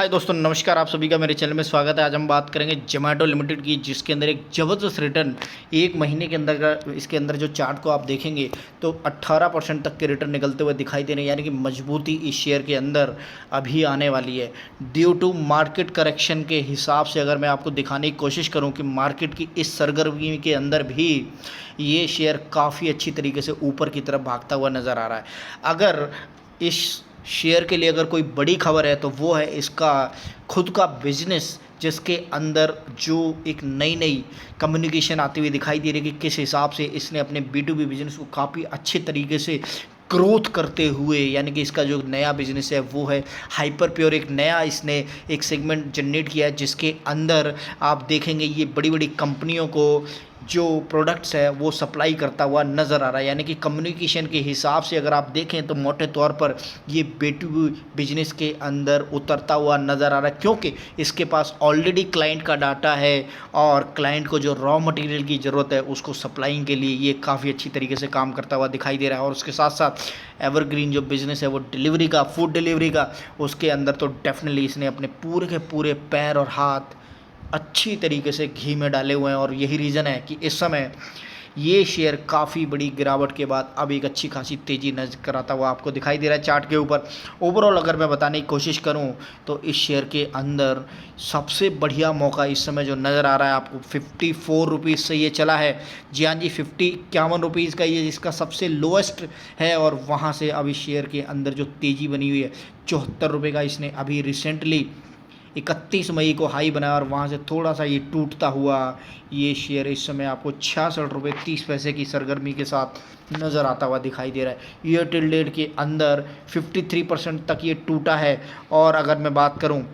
हाय दोस्तों, नमस्कार। आप सभी का मेरे चैनल में स्वागत है। आज हम बात करेंगे जोमेटो लिमिटेड की, जिसके अंदर एक ज़बरदस्त रिटर्न एक महीने के अंदर का, इसके अंदर जो चार्ट को आप देखेंगे तो 18% तक के रिटर्न निकलते हुए दिखाई दे रहे हैं। यानी कि मजबूती इस शेयर के अंदर अभी आने वाली है ड्यू टू मार्केट करेक्शन के हिसाब से। अगर मैं आपको दिखाने की कोशिश करूँ कि मार्केट की इस सरगर्मी के अंदर भी ये शेयर काफ़ी अच्छी तरीके से ऊपर की तरफ भागता हुआ नज़र आ रहा है। अगर इस शेयर के लिए अगर कोई बड़ी खबर है तो वो है इसका खुद का बिजनेस, जिसके अंदर जो एक नई नई कम्युनिकेशन आती हुई दिखाई दे रही है कि किस हिसाब से इसने अपने B2B बिजनेस को काफ़ी अच्छे तरीके से ग्रोथ करते हुए, यानी कि इसका जो नया बिजनेस है वो है हाइपर प्योर। एक नया इसने एक सेगमेंट जनरेट किया है जिसके अंदर आप देखेंगे ये बड़ी बड़ी कंपनियों को जो प्रोडक्ट्स है वो सप्लाई करता हुआ नज़र आ रहा है। यानी कि कम्युनिकेशन के हिसाब से अगर आप देखें तो मोटे तौर पर ये B2B बिजनेस के अंदर उतरता हुआ नज़र आ रहा है, क्योंकि इसके पास ऑलरेडी क्लाइंट का डाटा है और क्लाइंट को जो रॉ मटेरियल की ज़रूरत है उसको सप्लाइंग के लिए ये काफ़ी अच्छी तरीके से काम करता हुआ दिखाई दे रहा है। और उसके साथ साथ एवरग्रीन जो बिज़नेस है वो डिलीवरी का, फूड डिलीवरी का, उसके अंदर तो डेफिनेटली इसने अपने पूरे के पूरे पैर और हाथ अच्छी तरीके से घी में डाले हुए हैं। और यही रीज़न है कि इस समय ये शेयर काफ़ी बड़ी गिरावट के बाद अब एक अच्छी खासी तेज़ी नजर कराता हुआ आपको दिखाई दे रहा है चार्ट के ऊपर। ओवरऑल अगर मैं बताने की कोशिश करूं तो इस शेयर के अंदर सबसे बढ़िया मौका इस समय जो नज़र आ रहा है आपको 54 रुपीज़ से ये चला है। जी हाँ जी, 51 रुपीज़ का ये इसका सबसे लोएस्ट है। और वहाँ से अभी शेयर के अंदर जो तेज़ी बनी हुई है 74 रुपये का इसने अभी रिसेंटली 31 मई को हाई बनाया और वहाँ से थोड़ा सा ये टूटता हुआ ये शेयर इस समय आपको 66 रुपये 30 पैसे की सरगर्मी के साथ नज़र आता हुआ दिखाई दे रहा है। ईयर टिल डेट के अंदर 53% तक ये टूटा है। और अगर मैं बात करूँ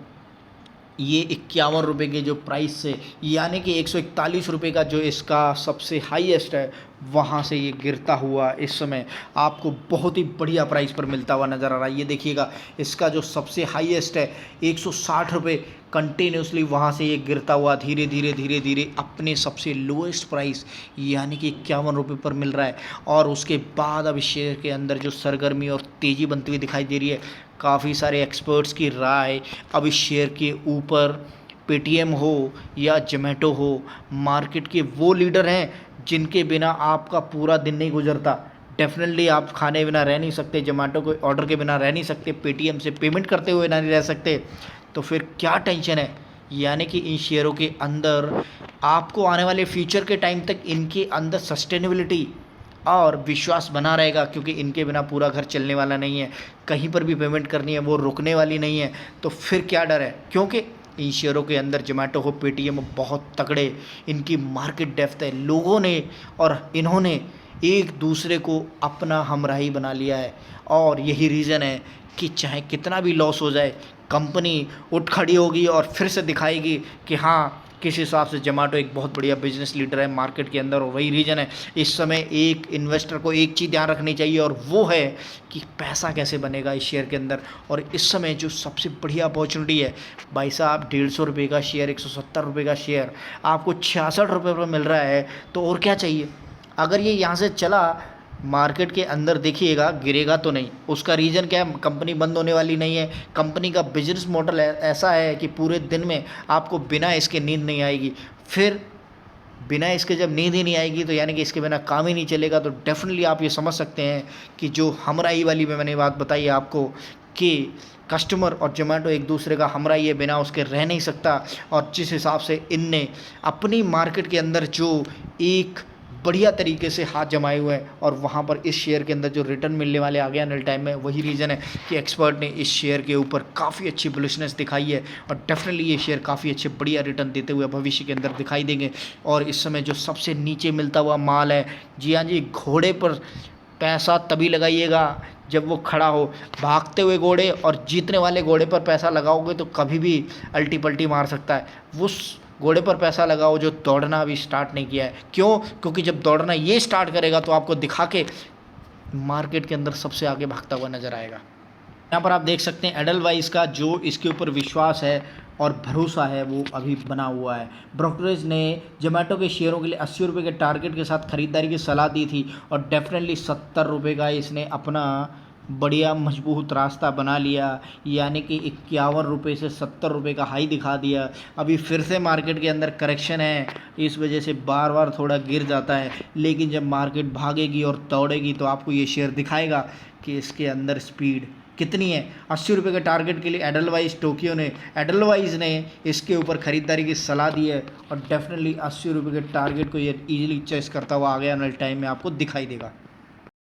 ये 51 रुपये के जो प्राइस से, यानी कि 141 रुपये का जो इसका सबसे हाईएस्ट है, वहाँ से ये गिरता हुआ इस समय आपको बहुत ही बढ़िया प्राइस पर मिलता हुआ नज़र आ रहा है। ये देखिएगा इसका जो सबसे हाईएस्ट है 160 रुपये, कंटिन्यूसली वहाँ से ये गिरता हुआ धीरे धीरे धीरे धीरे अपने सबसे लोएस्ट प्राइस यानी कि 51 रुपये पर मिल रहा है। और उसके बाद अब इस शेयर के अंदर जो सरगर्मी और तेज़ी बनती हुई दिखाई दे रही है, काफ़ी सारे एक्सपर्ट्स की राय अब इस शेयर के ऊपर पेटीएम हो या जोमेटो हो, मार्केट के वो लीडर हैं जिनके बिना आपका पूरा दिन नहीं गुजरता। डेफिनेटली आप खाने बिना रह नहीं सकते, जोमेटो को ऑर्डर के बिना रह नहीं सकते, पेटीएम से पेमेंट करते हुए नहीं रह सकते, तो फिर क्या टेंशन है। यानी कि इन शेयरों के अंदर आपको आने वाले फ्यूचर के टाइम तक इनके अंदर सस्टेनेबिलिटी और विश्वास बना रहेगा, क्योंकि इनके बिना पूरा घर चलने वाला नहीं है, कहीं पर भी पेमेंट करनी है वो रुकने वाली नहीं है। तो फिर क्या डर है, क्योंकि इन शेयरों के अंदर जोमेटो हो, पेटीएम बहुत तगड़े इनकी मार्केट डेप्थ है। लोगों ने और इन्होंने एक दूसरे को अपना हमराही बना लिया है। और यही रीज़न है कि चाहे कितना भी लॉस हो जाए, कंपनी उठ खड़ी होगी और फिर से दिखाएगी कि हाँ किस हिसाब से जोमेटो एक बहुत बढ़िया बिजनेस लीडर है मार्केट के अंदर। और वही रीज़न है इस समय एक इन्वेस्टर को एक चीज़ ध्यान रखनी चाहिए, और वो है कि पैसा कैसे बनेगा इस शेयर के अंदर। और इस समय जो सबसे बढ़िया अपॉर्चुनिटी है भाई साहब, 150 रुपये का शेयर, 170 रुपये का शेयर आपको 66 रुपये पर मिल रहा है, तो और क्या चाहिए। अगर ये यहाँ से चला मार्केट के अंदर देखिएगा गिरेगा तो नहीं, उसका रीज़न क्या है, कंपनी बंद होने वाली नहीं है। कंपनी का बिजनेस मॉडल ऐसा है कि पूरे दिन में आपको बिना इसके नींद नहीं आएगी। फिर बिना इसके जब नींद ही नहीं आएगी तो यानी कि इसके बिना काम ही नहीं चलेगा। तो डेफिनेटली आप ये समझ सकते हैं कि जो हमराही वाली में मैंने बात बताई है आपको कि कस्टमर और जोमेटो एक दूसरे का हमराही है, बिना उसके रह नहीं सकता। और जिस हिसाब से इनने अपनी मार्केट के अंदर जो एक बढ़िया तरीके से हाथ जमाए हुए हैं, और वहाँ पर इस शेयर के अंदर जो रिटर्न मिलने वाले आगे आने टाइम में, वही रीज़न है कि एक्सपर्ट ने इस शेयर के ऊपर काफ़ी अच्छी बुलिशनेस दिखाई है। और डेफिनेटली ये शेयर काफ़ी अच्छे बढ़िया रिटर्न देते हुए भविष्य के अंदर दिखाई देंगे। और इस समय जो सबसे नीचे मिलता हुआ माल है, जी हाँ जी, घोड़े पर पैसा तभी लगाइएगा जब वो खड़ा हो। भागते हुए घोड़े और जीतने वाले घोड़े पर पैसा लगाओगे तो कभी भी अल्टी पल्टी मार सकता है। उस घोड़े पर पैसा लगाओ जो दौड़ना अभी स्टार्ट नहीं किया है। क्यों? क्योंकि जब दौड़ना ये स्टार्ट करेगा तो आपको दिखा के मार्केट के अंदर सबसे आगे भागता हुआ नज़र आएगा। यहाँ पर आप देख सकते हैं एडलवाइस का जो इसके ऊपर विश्वास है और भरोसा है वो अभी बना हुआ है। ब्रोकरेज ने जोमेटो के शेयरों के लिए 80 रुपये के टारगेट के साथ खरीदारी की सलाह दी थी, और डेफिनेटली 70 रुपये का इसने अपना बढ़िया मजबूत रास्ता बना लिया, यानी कि 51 रुपये से 70 रुपये का हाई दिखा दिया। अभी फिर से मार्केट के अंदर करेक्शन है, इस वजह से बार बार थोड़ा गिर जाता है, लेकिन जब मार्केट भागेगी और दौड़ेगी तो आपको ये शेयर दिखाएगा कि इसके अंदर स्पीड कितनी है। 80 रुपये के टारगेट के लिए एडलवाइज़ ने इसके ऊपर ख़रीदारी की सलाह दी है, और डेफिनेटली 80 रुपये के टारगेट को ये ईजिली चेस करता हुआ आगे आने वाले टाइम में आपको दिखाई देगा।